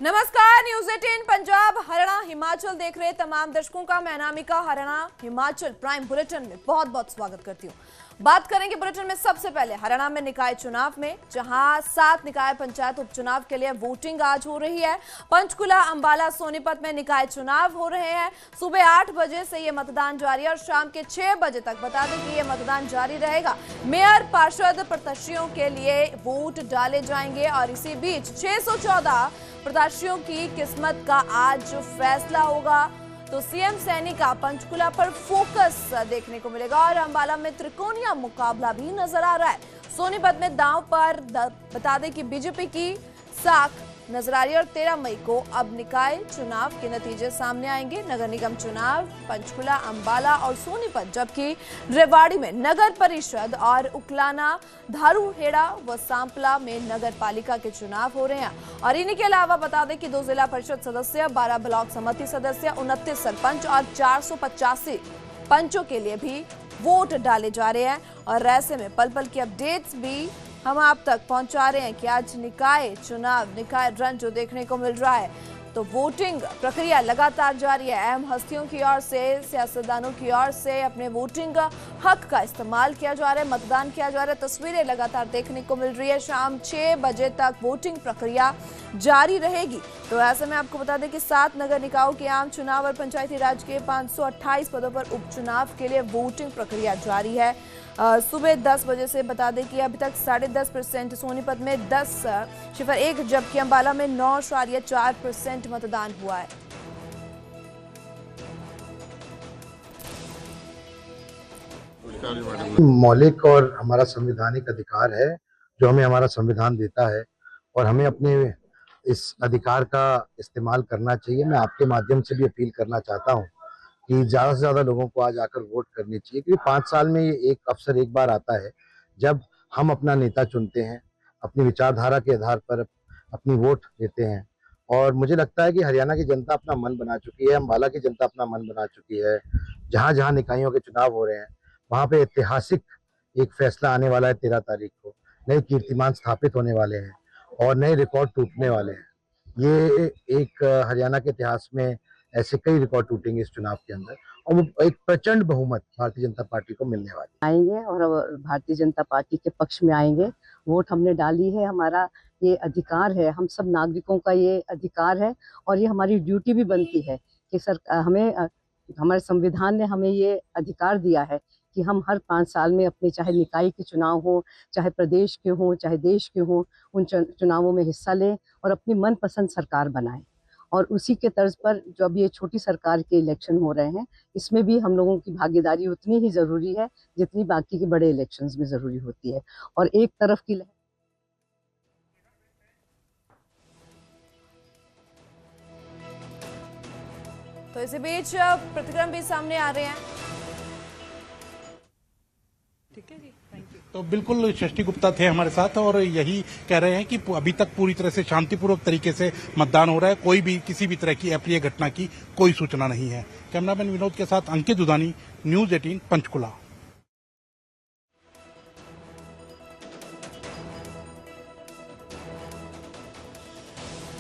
नमस्कार, न्यूज 18 पंजाब हरियाणा हिमाचल देख रहे तमाम दर्शकों का मैं अनामिका हरियाणा हिमाचल प्राइम बुलेटिन में बहुत बहुत स्वागत करती हूँ। बात करेंगे बुलेटिन में सबसे पहले हरियाणा में निकाय चुनाव में, जहां 7 निकाय पंचायत उपचुनाव के लिए वोटिंग आज हो रही है। पंचकुला, अंबाला, सोनीपत में निकाय चुनाव हो रहे हैं। सुबह 8 बजे से ये मतदान जारी है और शाम के 6 बजे तक बता दें कि ये मतदान जारी रहेगा। मेयर, पार्षद, प्रत्याशियों के लिए वोट डाले जाएंगे और इसी बीच 614 प्रत्याशियों की किस्मत का आज फैसला होगा। तो सीएम सैनी का पंचकुला पर फोकस देखने को मिलेगा और अंबाला में त्रिकोणीय मुकाबला भी नजर आ रहा है। सोनीपत में दांव पर बता दें कि बीजेपी की साख नजर आ रही है और 13 मई को अब निकाय चुनाव के नतीजे सामने आएंगे। नगर निगम चुनाव पंचकुला, अंबाला और सोनीपत, जबकि रेवाड़ी में नगर परिषद और उकलाना, धारूहेड़ा व सांपला में नगर पालिका के चुनाव हो रहे हैं। और इन्हीं के अलावा बता दें कि 2 जिला परिषद सदस्य, 12 ब्लॉक समिति सदस्य, 29 सरपंच और 485 पंचों के लिए भी वोट डाले जा रहे हैं। और ऐसे में पल पल की अपडेट्स भी हम आप तक पहुंचा रहे हैं कि आज निकाय चुनाव, निकाय रन जो देखने को मिल रहा है, तो वोटिंग प्रक्रिया लगातार जारी है। अहम हस्तियों की ओर से, सियासतदानों की ओर से अपने वोटिंग हक का इस्तेमाल किया जा रहा है, मतदान किया जा रहा है। तस्वीरें लगातार देखने को मिल रही है। शाम 6 बजे तक वोटिंग प्रक्रिया जारी रहेगी। तो ऐसे में आपको बता दें कि 7 नगर निकायों के आम चुनाव और पंचायती राज के 528 पदों पर उपचुनाव के लिए वोटिंग प्रक्रिया जारी है। सुबह 10 बजे से बता दें कि अभी तक 10.5%, सोनीपत में 10.1, जबकि अंबाला में 9.4% मतदान हुआ है। मौलिक और हमारा संवैधानिक अधिकार है जो हमें हमारा संविधान देता है और हमें अपने इस अधिकार का इस्तेमाल करना चाहिए। मैं आपके माध्यम से भी अपील करना चाहता हूं कि ज़्यादा से ज़्यादा लोगों को आज आकर वोट करनी चाहिए, क्योंकि 5 साल में ये एक अवसर एक बार आता है जब हम अपना नेता चुनते हैं, अपनी विचारधारा के आधार पर अपनी वोट देते हैं। और मुझे लगता है कि हरियाणा की जनता अपना मन बना चुकी है, अंबाला की जनता अपना मन बना चुकी है। जहाँ जहाँ निकायों के चुनाव हो रहे हैं वहाँ पे ऐतिहासिक एक फैसला आने वाला है। 13 तारीख को नए कीर्तिमान स्थापित होने वाले हैं और नए रिकॉर्ड टूटने वाले हैं। ये एक हरियाणा के इतिहास में ऐसे कई रिकॉर्ड टूटेंगे इस चुनाव के अंदर और वो एक प्रचंड बहुमत भारतीय जनता पार्टी को मिलने वाली आएंगे और भारतीय जनता पार्टी के पक्ष में आएंगे। वोट हमने डाली है, हमारा ये अधिकार है, हम सब नागरिकों का ये अधिकार है और ये हमारी ड्यूटी भी बनती है कि हमारे संविधान ने हमें ये अधिकार दिया है कि हम हर 5 साल में अपने, चाहे निकाय के चुनाव हो, चाहे प्रदेश के हों, चाहे देश के हों, उन चुनावों में हिस्सा लें और अपनी मनपसंद सरकार बनाएं। और उसी के तर्ज पर जो अब ये छोटी सरकार के इलेक्शन हो रहे हैं, इसमें भी हम लोगों की भागीदारी उतनी ही जरूरी है जितनी बाकी के बड़े इलेक्शंस में जरूरी होती है। और एक तरफ की तो इसी बीच प्रतिक्रम भी सामने आ रहे हैं। ठीक है जी, थैंक यू। तो बिल्कुल षष्ठी गुप्ता थे हमारे साथ और यही कह रहे हैं कि अभी तक पूरी तरह से शांतिपूर्वक तरीके से मतदान हो रहा है। कोई भी किसी भी तरह की अप्रिय घटना की कोई सूचना नहीं है। कैमरामैन विनोद के साथ अंकित दुधानी, न्यूज 18 पंचकुला।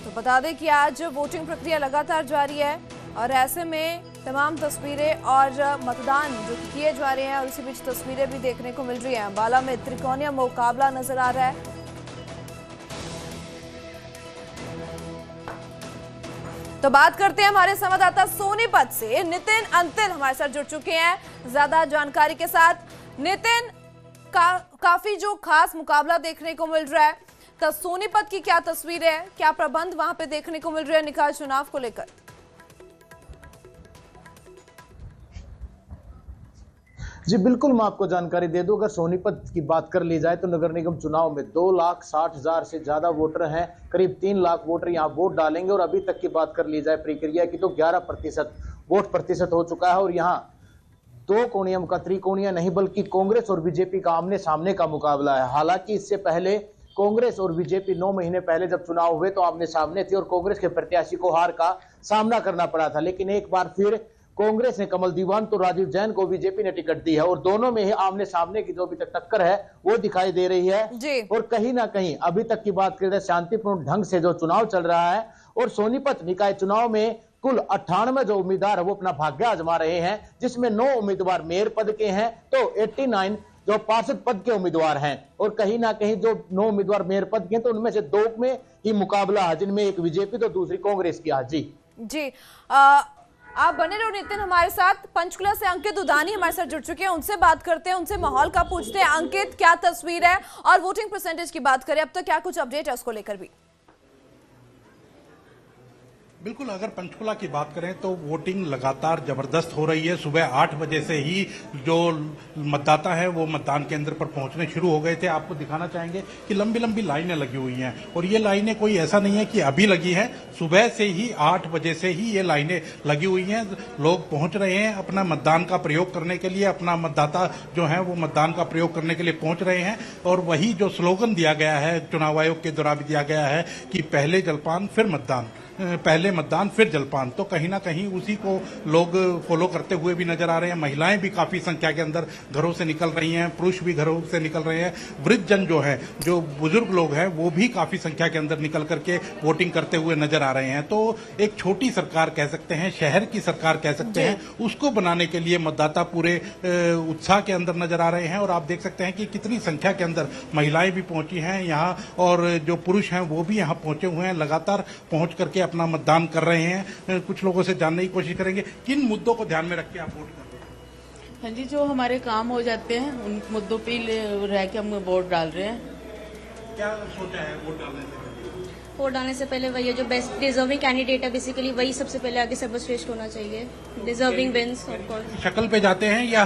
तो बता दें कि आज वोटिंग प्रक्रिया लगातार जारी है और ऐसे में तमाम तस्वीरें और मतदान जो किए जा रहे हैं और इसी बीच तस्वीरें भी देखने को मिल रही हैं। अंबाला में त्रिकोणीय मुकाबला नजर आ रहा है। तो बात करते हैं हमारे संवाददाता सोनीपत से नितिन अंतिल हमारे साथ जुड़ चुके हैं ज्यादा जानकारी के साथ। नितिन, काफी जो खास मुकाबला देखने को मिल रहा है, तो सोनीपत की क्या तस्वीर है, क्या प्रबंध वहां पे देखने को मिल रहे हैं निकाय चुनाव को लेकर? जी बिल्कुल, मैं आपको जानकारी दे दूं। अगर सोनीपत की बात कर ली जाए तो नगर निगम चुनाव में 2,60,000 से ज्यादा वोटर हैं। करीब 3 लाख वोटर यहां वोट डालेंगे और अभी तक की बात कर ली जाए प्रक्रिया की तो 11% वोट प्रतिशत हो चुका है। और यहाँ 2 कोणियों का, त्रिकोणीय नहीं बल्कि कांग्रेस और बीजेपी का आमने सामने का मुकाबला है। हालांकि इससे पहले कांग्रेस और बीजेपी 9 महीने पहले जब चुनाव हुए तो आमने सामने थे और कांग्रेस के प्रत्याशी को हार का सामना करना पड़ा था। लेकिन एक बार फिर कांग्रेस ने कमल दीवान तो राजीव जैन को बीजेपी ने टिकट दी है और दोनों में ही आमने सामने की जो अभी तक टक्कर है वो दिखाई दे रही है जी। और कहीं ना कहीं अभी तक की बात करें शांतिपूर्ण ढंग से जो चुनाव चल रहा है और सोनीपत निकाय चुनाव में कुल 98 जो उम्मीदवार है वो अपना भाग्य आजमा रहे हैं, जिसमें 9 उम्मीदवार मेयर पद के हैं तो 89 जो पार्षद पद के उम्मीदवार हैं और कहीं ना कहीं जो 9 उम्मीदवार मेयर पद के हैं तो उनमें से 2 में ही मुकाबला है, जिनमें एक बीजेपी तो दूसरी कांग्रेस की है। जी आप बने रहो नितिन हमारे साथ। पंचकुला से अंकित उदानी हमारे साथ जुड़ चुके हैं, उनसे बात करते हैं, उनसे माहौल का पूछते हैं। अंकित, क्या तस्वीर है और वोटिंग परसेंटेज की बात करें अब तक क्या कुछ अपडेट है उसको लेकर भी? बिल्कुल, अगर पंचकुला की बात करें तो वोटिंग लगातार जबरदस्त हो रही है। सुबह 8 बजे से ही जो मतदाता है वो मतदान केंद्र पर पहुंचने शुरू हो गए थे। आपको दिखाना चाहेंगे कि लंबी लंबी लाइनें लगी हुई हैं और ये लाइनें कोई ऐसा नहीं है कि अभी लगी हैं, सुबह से ही 8 बजे से ही ये लाइनें लगी हुई हैं। लोग पहुंच रहे हैं अपना मतदान का प्रयोग करने के लिए, अपना मतदाता जो है वो मतदान का प्रयोग करने के लिए पहुंच रहे हैं। और वही जो स्लोगन दिया गया है चुनाव आयोग के द्वारा भी दिया गया है कि पहले जलपान फिर मतदान, पहले मतदान फिर जलपान, तो कहीं ना कहीं उसी को लोग फॉलो करते हुए भी नजर आ रहे हैं। महिलाएं भी काफी संख्या के अंदर घरों से निकल रही हैं, पुरुष भी घरों से निकल रहे हैं, वृद्ध जन जो है, जो बुजुर्ग लोग हैं वो भी काफी संख्या के अंदर निकल करके वोटिंग करते हुए नजर आ रहे हैं। तो एक छोटी सरकार कह सकते हैं, शहर की सरकार कह सकते हैं, उसको बनाने के लिए मतदाता पूरे उत्साह के अंदर नजर आ रहे हैं। और आप देख सकते हैं कि कितनी संख्या के अंदर महिलाएं भी पहुंची हैं यहाँ और जो पुरुष हैं वो भी यहाँ पहुंचे हुए हैं, लगातार पहुंच करके अपना मतदान कर रहे हैं। कुछ लोगों से जानने की कोशिश करेंगे किन मुद्दों को ध्यान में रख के आप वोट कर रहे हैं? हाँ जी, जो हमारे काम हो जाते हैं उन मुद्दों पे रह के हम वोट डाल रहे हैं। क्या सोचा है वोट डालने से पहले? वोट डालने से पहले वही है जो बेस्ट डिजर्विंग कैंडिडेट है, बेसिकली वही सबसे पहले आगे सर्वश्रेष्ठ होना चाहिए। Deserving wins of course. शक्ल पे जाते हैं या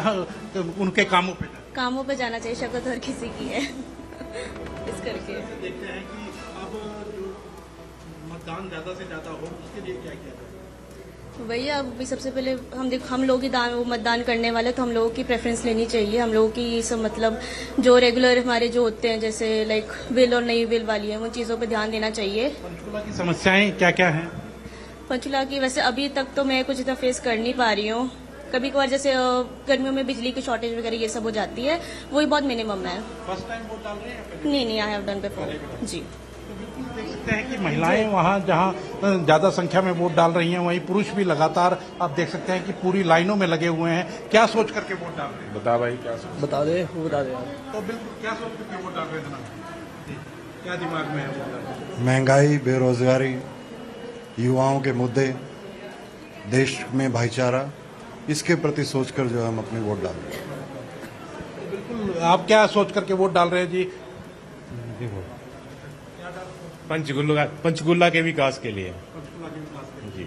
उनके कामों पे? कामों पे जाना चाहिए, शक्ल तो हर किसी की है इस करके देखते हैं कि अब जो मतदान ज्यादा से ज्यादा हो उसके लिए क्या किया जाए? वही अब भी सबसे पहले हम लोग ही मतदान करने वाले, तो हम लोगों की प्रेफरेंस लेनी चाहिए। हम लोगों की सब मतलब जो रेगुलर हमारे जो होते हैं जैसे लाइक विल और नई विल वाली है, उन चीज़ों पे ध्यान देना चाहिए। पंचकुला की समस्याएं क्या क्या हैं? पंचकुला की वैसे अभी तक तो मैं कुछ इतना फेस कर नहीं पा रही हूँ। कभी कभार जैसे गर्मियों में बिजली की शॉर्टेज वगैरह ये सब हो जाती है, वही बहुत मिनिमम है। फर्स्ट टाइम वोट डाल रहे हैं? नहीं, आई हैव डन बिफोर जी। देख सकते हैं कि महिलाएं वहां जहां ज्यादा संख्या में वोट डाल रही हैं, वहीं पुरुष भी लगातार आप देख सकते हैं कि पूरी लाइनों में लगे हुए हैं। क्या सोच करके वोट डाल रहे हैं? बता भाई, क्या बता दे, वो बता दे। तो बिल्कुल क्या सोच करके वोट डाल रहे हैं? क्या दिमाग में है वोट डालने? महंगाई, बेरोजगारी, युवाओं के मुद्दे, देश में भाईचारा, इसके प्रति सोचकर जो हम अपने वोट डाल रहे हैं। बिल्कुल, आप क्या सोच करके वोट डाल रहे हैं जी? पंचकुला के विकास के लिए जी।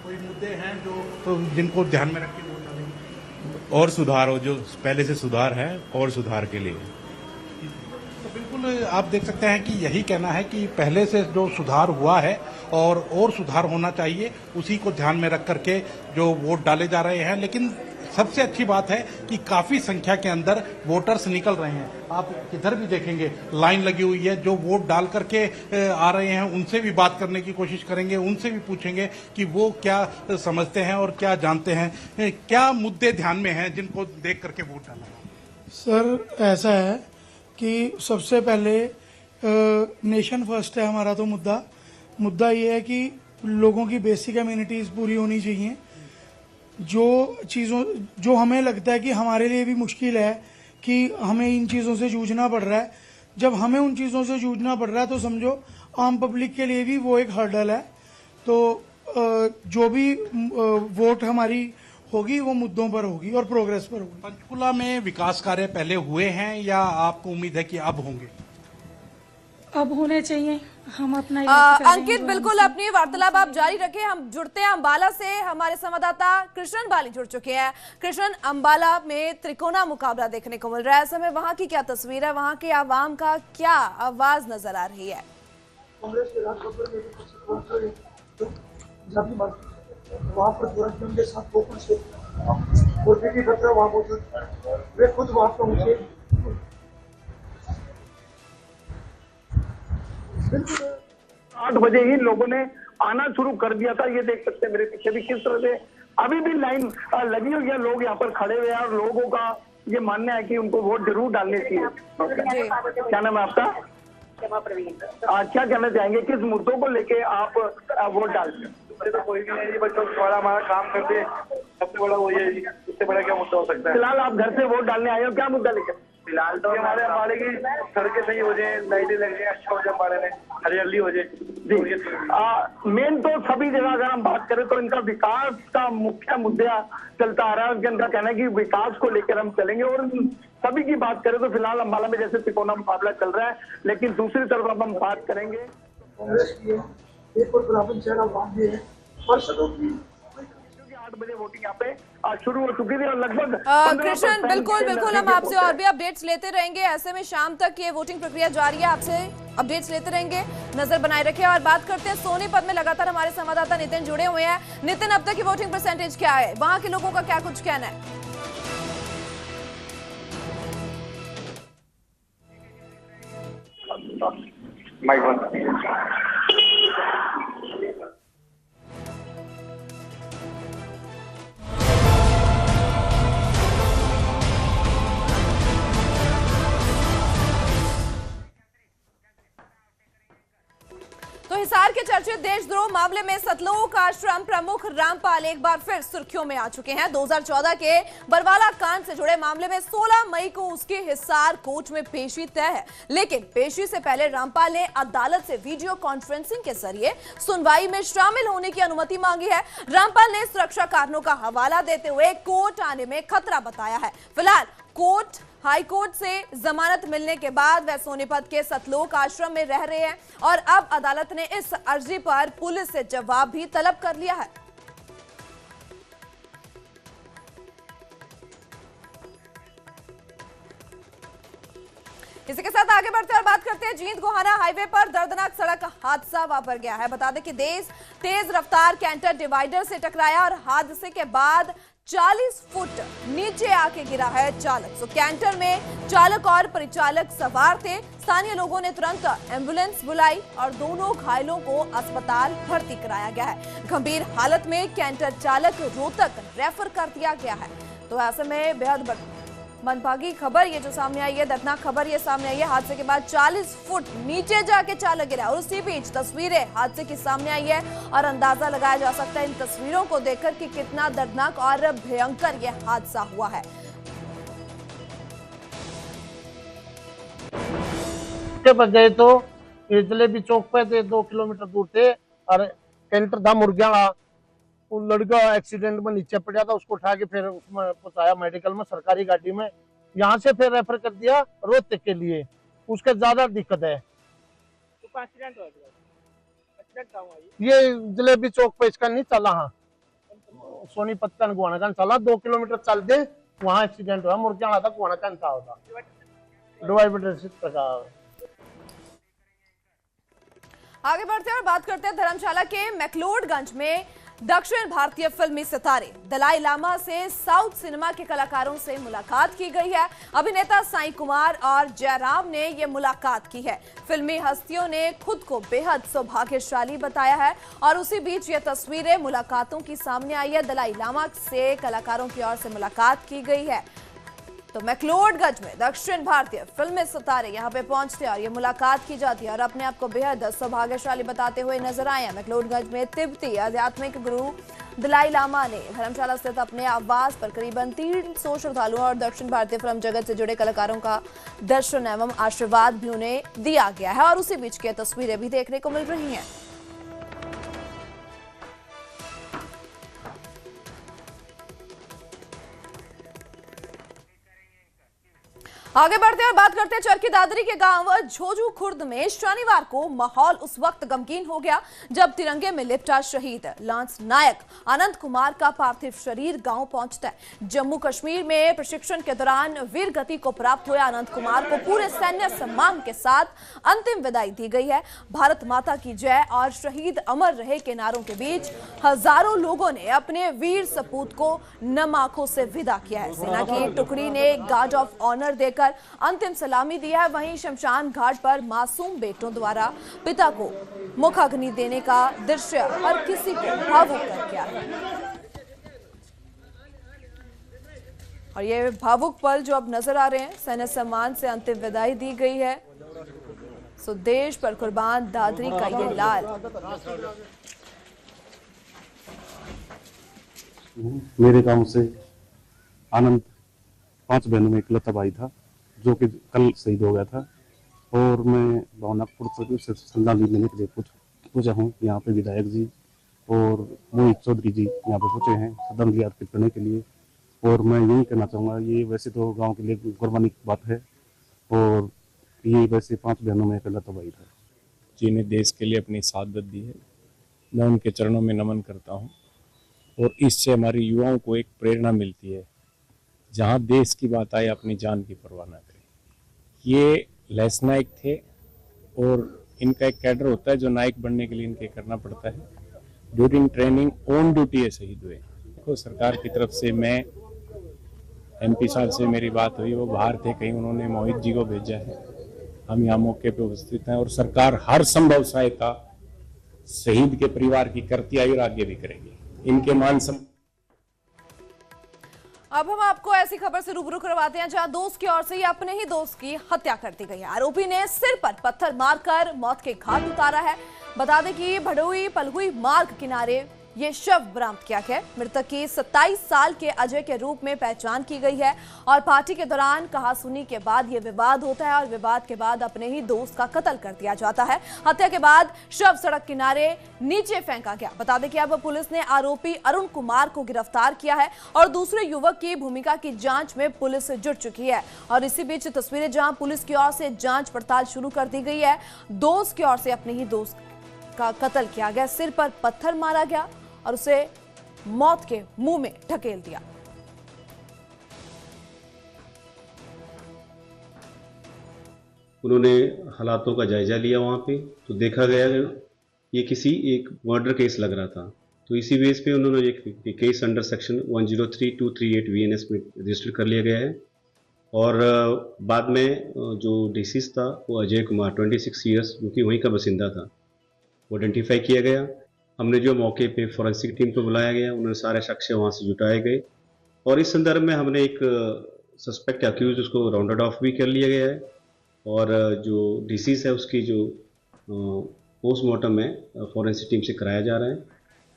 कोई मुद्दे हैं जो तो जिनको ध्यान में रख के वोट डालेंगे? और सुधार हो, जो पहले से सुधार है और सुधार के लिए। तो बिल्कुल आप देख सकते हैं कि यही कहना है कि पहले से जो सुधार हुआ है और सुधार होना चाहिए, उसी को ध्यान में रख करके जो वोट डाले जा रहे हैं। लेकिन सबसे अच्छी बात है कि काफी संख्या के अंदर वोटर्स निकल रहे हैं। आप किधर भी देखेंगे लाइन लगी हुई है। जो वोट डाल करके आ रहे हैं उनसे भी बात करने की कोशिश करेंगे, उनसे भी पूछेंगे कि वो क्या समझते हैं और क्या जानते हैं, क्या मुद्दे ध्यान में हैं जिनको देख करके वोट डालना है। सर ऐसा है कि सबसे पहले नेशन फर्स्ट है हमारा। तो मुद्दा ये है कि लोगों की बेसिक एमिनिटीज पूरी होनी चाहिए। जो हमें लगता है कि हमारे लिए भी मुश्किल है कि हमें इन चीज़ों से जूझना पड़ रहा है, जब हमें उन चीज़ों से जूझना पड़ रहा है तो समझो आम पब्लिक के लिए भी वो एक हर्डल है। तो जो भी वोट हमारी होगी वो मुद्दों पर होगी और प्रोग्रेस पर होगी। पंचकुला में विकास कार्य पहले हुए हैं या आपको उम्मीद है कि अब होंगे? अब होने चाहिए। हम अपना अंकित बिल्कुल अपनी वार्तालाप आप जारी रखें। हम जुड़ते हैं अंबाला से, हमारे संवाददाता कृष्णन बाली जुड़ चुके हैं। कृष्णन, अंबाला में त्रिकोणा मुकाबला देखने को मिल रहा है। समय वहां की क्या तस्वीर है, वहां के आवाम का क्या आवाज नजर आ रही है? कांग्रेस के वहाँ पर के साथ गोकुल से खतरा वहाँ मौजूद, वे खुद वहाँ पहुंचे। 8 बजे ही लोगों ने आना शुरू कर दिया था। ये देख सकते हैं मेरे पीछे भी किस तरह से अभी भी लाइन लगी हुई है, लोग यहाँ पर खड़े हुए हैं और लोगों का ये मानना है कि उनको वोट जरूर डालने चाहिए। क्या नाम है आपका? क्या कहना चाहेंगे, किस मुद्दों को लेके आप वोट डालते हैं? तो कोई भी नहीं, बच्चों बड़ा हमारा काम करते, सबसे बड़ा वो ये, इससे बड़ा क्या मुद्दा हो सकता है? फिलहाल आप घर से वोट डालने आए हो, क्या मुद्दा लेकर? फिलहाल तो हमारे की सड़कें सही हो जाए, लाइटें लग जाए, अच्छा हो जाए, हमारे में हरियाली हो जाए जी। मेन तो सभी जगह अगर हम बात करें तो इनका विकास का मुख्य मुद्दा चलता आ रहा है। इनका कहना है कि विकास को लेकर हम चलेंगे। और सभी की बात करें तो फिलहाल अम्बाला में जैसे तिकोना मुकाबला चल रहा है, लेकिन दूसरी तरफ अब हम बात करेंगे कांग्रेस की है, एक और गुलाबन चेहरा वहां भी है, पार्षदों की 8 बजे वोटिंग यहाँ पे शुरू हो चुकी थी और लगभग कृष्ण बिल्कुल हम आपसे और भी अपडेट्स लेते रहेंगे। ऐसे में शाम तक ये वोटिंग प्रक्रिया जारी है, आपसे अपडेट्स लेते रहेंगे, नजर बनाए रखें। और बात करते हैं सोनीपत में, लगातार हमारे संवाददाता नितिन जुड़े हुए हैं। नितिन, अब तक की वोटिंग परसेंटेज क्या है, वहां के लोगों का क्या कुछ कहना है? तो हिसार के चर्चित देशद्रोह मामले में सतलोक आश्रम प्रमुख रामपाल एक बार फिर सुर्खियों में आ चुके हैं। 2014 के बरवाला कांड से जुड़े मामले में 16 मई को उसकी हिसार कोर्ट में पेशी तय है, लेकिन पेशी से पहले रामपाल ने अदालत से वीडियो कॉन्फ्रेंसिंग के जरिए सुनवाई में शामिल होने की अनुमति मांगी है। रामपाल ने सुरक्षा कारणों का हवाला देते हुए कोर्ट आने में खतरा बताया है। फिलहाल हाई कोर्ट से जमानत मिलने के बाद वह सोनीपत के सतलोक आश्रम में रह रहे हैं और अब अदालत ने इस अर्जी पर पुलिस से जवाब भी तलब कर लिया है। इसी के साथ आगे बढ़ते हैं और बात करते हैं जींद गोहाना हाईवे पर दर्दनाक सड़क हादसा वापर गया है। बता दें कि तेज रफ्तार कैंटर डिवाइडर से टकराया और हादसे के बाद 40 फुट नीचे आके गिरा है चालक। तो कैंटर में चालक और परिचालक सवार थे। स्थानीय लोगों ने तुरंत एम्बुलेंस बुलाई और दोनों घायलों को अस्पताल भर्ती कराया गया है। गंभीर हालत में कैंटर चालक रोहतक रेफर कर दिया गया है। तो ऐसे में बेहद मंदभागी खबर ये जो सामने आई है, दर्दनाक खबर ये सामने आई है। हादसे के बाद 40 फुट नीचे जाके चालक गिरा और उसी बीच तस्वीरें हादसे की सामने आई है और अंदाजा लगाया जा सकता है इन तस्वीरों को देखकर कि कितना दर्दनाक और भयंकर ये हादसा हुआ है। गए तो जलेबी चौक पे थे, 2 किलोमीटर दूर थे और कैंटर था मुर्गियाला। वो लड़का एक्सीडेंट में नीचे पड़ा था, उसको उठा के फिर उसमें पहुंचाया मेडिकल में, सरकारी गाड़ी में। यहाँ से फिर रेफर कर दिया रोहतक के लिए, उसके ज्यादा दिक्कत है। तो एक्सीडेंट हो गया, ये जलेबी चौक पे इसका नहीं चला, हाँ सोनीपत का गुआना का चला, 2 किलोमीटर चल दे वहाँ एक्सीडेंट हुआ। मुर्गियाला था गुआना का था होता डिवाइडर। आगे बढ़ते हैं और बात करते हैं धर्मशाला के मैक्लोडगंज में दक्षिण भारतीय फिल्मी सितारे दलाई लामा से साउथ सिनेमा के कलाकारों से मुलाकात की गई है। अभिनेता साई कुमार और जयराम ने ये मुलाकात की है। फिल्मी हस्तियों ने खुद को बेहद सौभाग्यशाली बताया है और उसी बीच ये तस्वीरें मुलाकातों की सामने आई है। दलाई लामा से कलाकारों की ओर से मुलाकात की गई है। तो मैक्लोडगंज में दक्षिण भारतीय फिल्मी सितारे यहां पे पहुंचते हैं और ये मुलाकात की जाती है और अपने आप को बेहद सौभाग्यशाली बताते हुए नजर आए हैं। मैक्लोडगंज में तिब्बती आध्यात्मिक गुरु दलाई लामा ने धर्मशाला स्थित अपने आवास पर करीबन 300 श्रद्धालुओं और दक्षिण भारतीय फिल्म जगत से जुड़े कलाकारों का दर्शन एवं आशीर्वाद भी उन्हें दिया गया है और उसी बीच की तस्वीरें भी देखने को मिल रही हैं। आगे बढ़ते हैं और बात करते हैं चरखी दादरी के गांव झोजू खुर्द में शनिवार को माहौल उस वक्त गमगीन हो गया जब तिरंगे में लिपटा शहीद लांस नायक अनंत कुमार का पार्थिव शरीर गांव पहुंचता है। जम्मू कश्मीर में प्रशिक्षण के दौरान वीर गति को प्राप्त हुए अनंत कुमार को पूरे सैन्य सम्मान के साथ अंतिम विदाई दी गई है। भारत माता की जय और शहीद अमर रहे के नारों के बीच हजारों लोगों ने अपने वीर सपूत को नम आंखों से विदा किया है। सेना की टुकड़ी ने गार्ड ऑफ ऑनर देकर अंतिम सलामी दी है। वहीं शमशान घाट पर मासूम बेटों द्वारा पिता को मुखाग्नि देने का दृश्य हर किसी को भावुक कर गया है। और ये भावुक पल जो अब नजर आ रहे हैं, सैन्य सम्मान से अंतिम विदाई दी गई है। सो देश पर कुर्बान दादरी का ये लाल। मेरे गांव से आनंद 5 बहनों में इकलौता भाई था जो कि कल शहीद हो गया था, और मैं भावनापुर से श्रद्धांजलि देने के लिए पहुंचा हूँ। यहाँ पे विधायक जी और मोहित चौधरी जी यहाँ पे पहुंचे हैं श्रद्धांजलि अर्पित करने के लिए। और मैं यही कहना चाहूँगा, ये वैसे तो गांव के लिए कुर्बानी की बात है, और ये वैसे 5 बहनों में इकलौता भाई था जिन्हें देश के लिए अपनी शहादत दी है। मैं उनके चरणों में नमन करता हूँ, और इससे हमारे युवाओं को एक प्रेरणा मिलती है, जहाँ देश की बात आए अपनी जान की परवाह न करें। ये लहस नायक थे, और इनका एक कैडर होता है जो नायक बनने के लिए इनके करना पड़ता है। ड्यूरिंग ट्रेनिंग ऑन ड्यूटी ये शहीद हुए। देखो, सरकार की तरफ से मैं MP साहब से मेरी बात हुई, वो बाहर थे कहीं, उन्होंने मोहित जी को भेजा है। हम यहाँ मौके पे उपस्थित हैं, और सरकार हर संभव सहायता शहीद के परिवार की करती आई और आगे भी करेगी। इनके मान सम्मान। अब हम आपको ऐसी खबर से रूबरू करवाते हैं जहां दोस्त की ओर से ही अपने ही दोस्त की हत्या कर दी गई है। आरोपी ने सिर पर पत्थर मारकर मौत के घाट उतारा है। बता दें कि भड़ोई पलहुई मार्ग किनारे ये शव बरामद किया गया। मृतक की 27 साल के अजय के रूप में पहचान की गई है, और पार्टी के दौरान कहासुनी के बाद ये विवाद होता है, और विवाद के बाद अपने ही दोस्त का कत्ल कर दिया जाता है। हत्या के बाद शव सड़क किनारे नीचे फेंका गया। बता दें कि अब पुलिस ने आरोपी अरुण कुमार को गिरफ्तार किया है, और दूसरे युवक की भूमिका की जांच में पुलिस जुट चुकी है। और इसी बीच तस्वीरें जहां पुलिस की ओर से जांच पड़ताल शुरू कर दी गई है। दोस्त की ओर से अपने ही दोस्त का कत्ल किया गया, सिर पर पत्थर मारा गया और उसे मौत के मुंह में ढकेल दिया। उन्होंने हालातों का जायजा लिया वहाँ पे, तो देखा गया ये किसी एक मर्डर केस लग रहा था, तो इसी बेस पे उन्होंने एक केस अंडर सेक्शन 103238 VNS में रजिस्टर कर लिया गया है। और बाद में जो डिसीज था वो अजय कुमार 26 ईयर्स, जो कि वहीं का बसिंदा था, वो आइडेंटिफाई किया गया। हमने जो मौके पे फॉरेंसिक टीम को बुलाया गया, उन्होंने सारे शख्स वहाँ से जुटाए गए, और इस संदर्भ में हमने एक सस्पेक्ट अक्यूज उसको राउंडेड ऑफ भी कर लिया गया है। और जो डिसीज है उसकी जो पोस्टमार्टम है फॉरेंसिक टीम से कराया जा रहा है,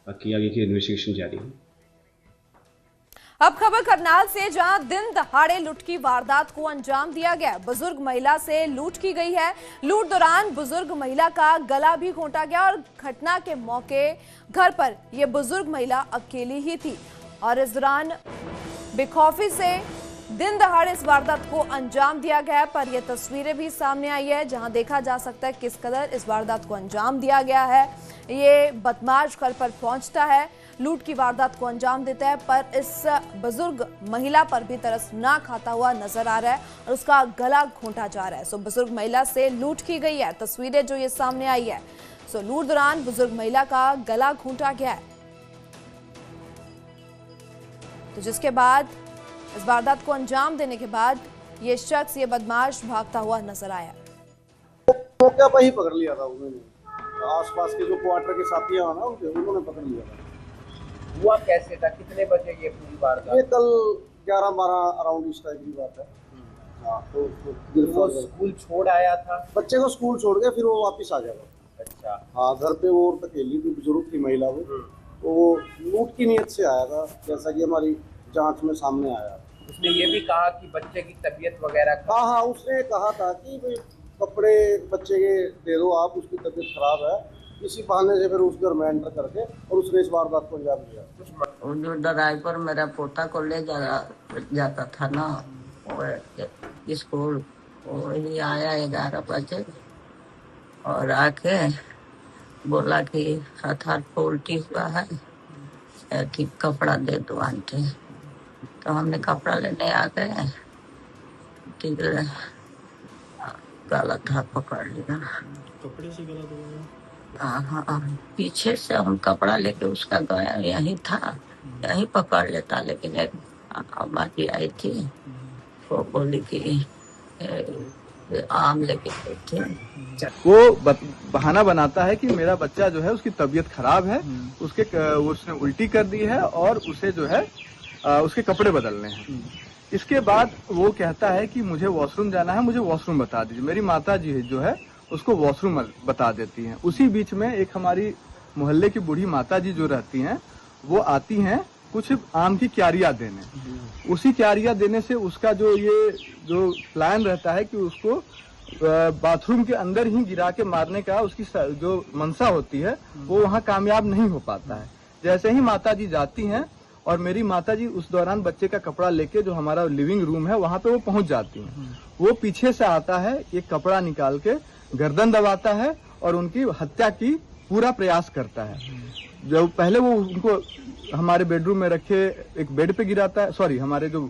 बाकी आगे की इन्वेस्टिगेशन जारी है। अब खबर करनाल से, जहां दिन दहाड़े लूट की वारदात को अंजाम दिया गया। बुजुर्ग महिला से लूट की गई है। लूट दौरान बुजुर्ग महिला का गला भी घोंटा गया, और घटना के मौके घर पर यह बुजुर्ग महिला अकेली ही थी, और इस दौरान बेखौफी से दिन दहाड़े इस वारदात को अंजाम दिया गया है। पर यह तस्वीरें भी सामने आई है, जहां देखा जा सकता है किस कदर इस वारदात को अंजाम दिया गया है। ये बदमाश घर पर पहुंचता है, लूट की वारदात को अंजाम देता है, पर इस बुजुर्ग महिला पर भी तरस ना खाता हुआ नजर आ रहा है, और उसका गला घोंटा जा रहा है। सो बुजुर्ग महिला से लूट की गई है, तस्वीरें जो ये सामने आई है। सो लूट दौरान बुजुर्ग महिला का गला घोंटा गया है, तो जिसके बाद इस वारदात को अंजाम देने के बाद ये शख्स, ये बदमाश भागता हुआ नजर आया। मौके पर ही पकड़ लिया था उन्होंने, आसपास के जो क्वार्टर के साथी हैं ना उन्होंने पकड़ लिया था। हुआ कैसे था, कितने बजे ये पूरी वारदात? ये कल 11-12 अराउंड इस टाइप की बात है। हाँ, तो स्कूल छोड़ आया था, बच्चे को स्कूल छोड़ के फिर वो वापस आ गया। अच्छा। हाँ, घर पे वो औरत अकेली थी, बुजुर्ग थी महिला वो, तो वो लूट की नीयत से आया था, जैसा कि हमारी जांच में सामने आया। उसने ये भी कहा कि बच्चे की तबीयत वगैरह। हाँ, उसने कहा था कि भाई कपड़े बच्चे के दे दो आप, उसकी तबीयत खराब है। इसी बहाने से फिर उस घर में एंटर करके और उसने इस वारदात को अंजाम दिया। जो ड्राइवर मेरा पोता को ले जाता था ना स्कूल, वही आया 11 बजे और आके बोला कि हाथ उल्टी हुआ है कि कपड़ा दे दो आंटी। तो हमने कपड़ा लेने आ गए, गला था पकड़ लिया, कपड़े से गला दबाया। हाँ, पीछे से हम कपड़ा लेके उसका गया, यही था, यही पकड़ लेता। लेकिन एक हमारी आई थी, वो बोली कि आम लेके थे। वो बहाना बनाता है कि मेरा बच्चा जो है उसकी तबीयत खराब है, उसने उल्टी कर दी है और उसे जो है उसके कपड़े बदलने हैं। इसके बाद वो कहता है कि मुझे वॉशरूम जाना है, मुझे वॉशरूम बता दीजिए। मेरी माता जी जो है उसको वॉशरूम बता देती हैं। उसी बीच में एक हमारी मोहल्ले की बूढ़ी माता जी जो रहती हैं वो आती हैं कुछ आम की क्यारियां देने। उसी क्यारियां देने से उसका जो प्लान रहता है कि उसको बाथरूम के अंदर ही गिरा के मारने का उसकी जो मंशा होती है वो वहाँ कामयाब नहीं हो पाता है। जैसे ही माता जी जाती हैं और मेरी माता जी उस दौरान बच्चे का कपड़ा लेके जो हमारा लिविंग रूम है वहाँ पे वो पहुंच जाती हैं। वो पीछे से आता है, एक कपड़ा निकाल के गर्दन दबाता है और उनकी हत्या की पूरा प्रयास करता है। जब पहले वो उनको हमारे बेडरूम में रखे एक बेड पे गिराता है, सॉरी हमारे जो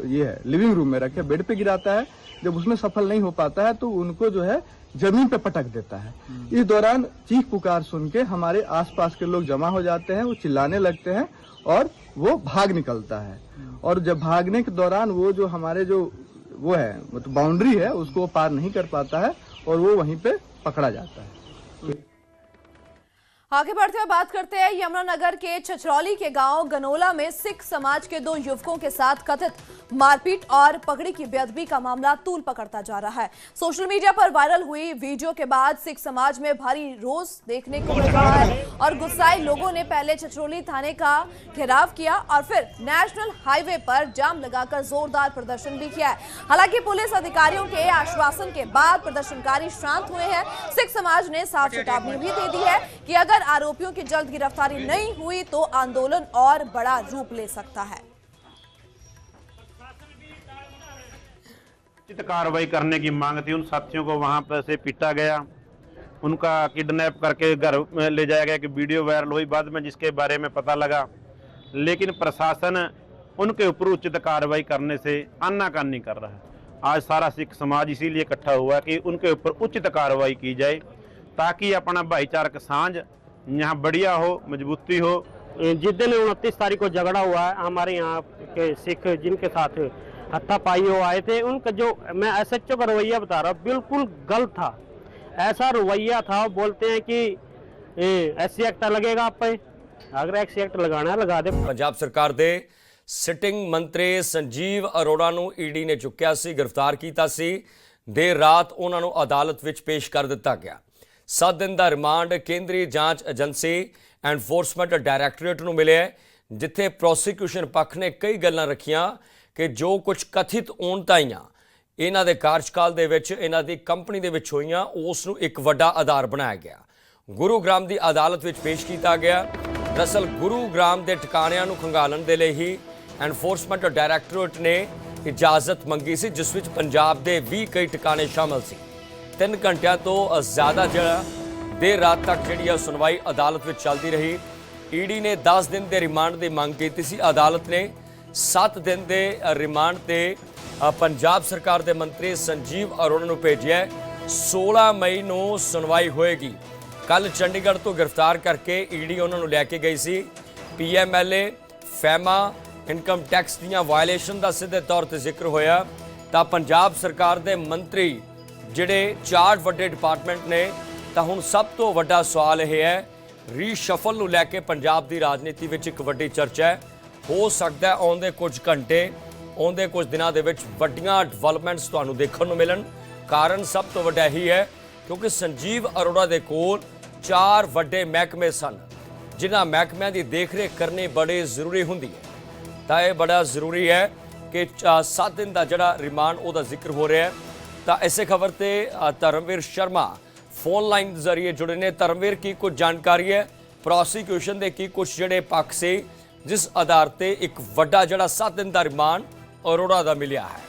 ये है लिविंग रूम में रखे बेड पे गिराता है। जब उसमें सफल नहीं हो पाता है तो उनको जो है जमीन पे पटक देता है। इस दौरान चीख पुकार सुन के हमारे आसपास के लोग जमा हो जाते हैं, वो चिल्लाने लगते हैं और वो भाग निकलता है। और जब भागने के दौरान वो जो हमारे जो वो है मतलब बाउंड्री है उसको वो पार नहीं कर पाता है और वो वहीं पे पकड़ा जाता है। आगे बढ़ते हुए बात करते हैं यमुनानगर के छछरौली के गांव गनोला में सिख समाज के 2 युवकों के साथ कथित मारपीट और पगड़ी की बेअदबी का मामला तूल पकड़ता जा रहा है। सोशल मीडिया पर वायरल हुई वीडियो के बाद सिख समाज में भारी रोष देखने को मिल रहा है और गुस्साए लोगों ने पहले छछरौली थाने का घेराव किया और फिर नेशनल हाईवे पर जाम लगाकर जोरदार प्रदर्शन भी किया है। हालांकि पुलिस अधिकारियों के आश्वासन के बाद प्रदर्शनकारी शांत हुए हैं। सिख समाज ने साफ चेतावनी भी दे दी है कि अगर आरोपियों की जल्द गिरफ्तारी नहीं हुई तो आंदोलन और बड़ा रूप ले सकता है। उचित कार्रवाई करने की मांग थी। उन साथियों को वहां पर से पीटा गया, उनका किडनैप करके घर में ले जाया गया कि वीडियो वायरल हुई बाद में जिसके बारे में पता लगा। लेकिन प्रशासन उनके ऊपर उचित कार्रवाई करने से आनाकानी कर रहा है। आज सारा सिख समाज इसीलिए इकट्ठा हुआ कि उनके ऊपर उचित कार्रवाई की जाए ताकि अपना भाईचारक सांझ यहाँ बढ़िया हो, मजबूती हो। जिस दिन 29 तारीख को झगड़ा हुआ है हमारे यहाँ के सिख जिनके साथ हत्थापाई हो आए थे, उनका जो मैं SHO का रवैया बता रहा हूँ बिल्कुल गलत था। ऐसा रवैया था, बोलते हैं कि SC एक्ट लगेगा आप पे, अगर SC एक्ट लगाना है लगा दे। पंजाब सरकार दे सिटिंग मंत्री संजीव अरोड़ा ਨੂੰ ईडी ने चुक्या सी, गिरफ्तार किया सी। देर रात उन्होंने अदालत विच पेश कर दिता गया। 7 दिन का रिमांड केंद्रीय जांच एजेंसी एनफोर्समेंट डायरैक्टोरेट ਨੂੰ मिले है, जिथे प्रोसीक्यूशन पक्ष ने कई गल्लां रखियां कि जो कुछ कथित औणताइयां इन्हां दे कार्यकाल दे विच इन्हां दी कंपनी दे विच होईयां उस नूं एक वड्डा आधार बनाया गया। गुरुग्राम की अदालत विच पेश किया गया। दरअसल गुरुग्राम के ठिकाणिਆਂ ਨੂੰ खंगालन दे लई ही एनफोर्समेंट डायरैक्टोरेट ने इजाजत मंगी सी, जिस विच पंजाब के 20 कई ठिकाने शामिल सी। 3 घंटिया तो ज़्यादा देर रात तक जी सुनवाई अदालत में चलती रही। ईडी ने 10 दिन के रिमांड की मांग की सी। अदालत ने 7 दिन के रिमांड से पंजाब सरकार के मंत्री संजीव अरोड़ा को भेजा। 16 मई को सुनवाई होएगी। कल चंडीगढ़ तो गिरफ्तार करके ईडी उन्होंने लैके गई सी। PMLA फैमा इनकम टैक्स दीयां वायलेशन का सीधे तौर पर जिक्र होया तो पंजाब सरकार के मंत्री जिहड़े 4 वड्डे डिपार्टमेंट ने, तो हुण सब तो वड्डा सवाल यह है रीशफल नूं लैके पंजाब की राजनीति में एक वड्डी चर्चा है। हो सकता है आउंदे कुछ घंटे आउंदे कुछ दिनों के वड्डियां डिवेलपमेंट्स तुहानूं देखण नूं मिलन। कारण सब तो वड्डा यही है क्योंकि संजीव अरोड़ा दे कोल 4 वड्डे महकमे सन, जिन्हां महकमिਆਂ की देख रेख करनी बड़ी जरूरी होंदी है। तो यह बड़ा जरूरी है कि 7 दिन का जिहड़ा रिमांड उहदा जिक्र हो रहा है। तो इसे खबर से धर्मवीर शर्मा फोन लाइन जरिए जुड़े ने। धर्मवीर की कुछ जानकारी है प्रोसीक्यूशन के की कुछ जिहड़े पक्ष से जिस आधार पर एक वड्डा जिहड़ा 7 दिन का रिमांड अरोड़ा का मिलिया है?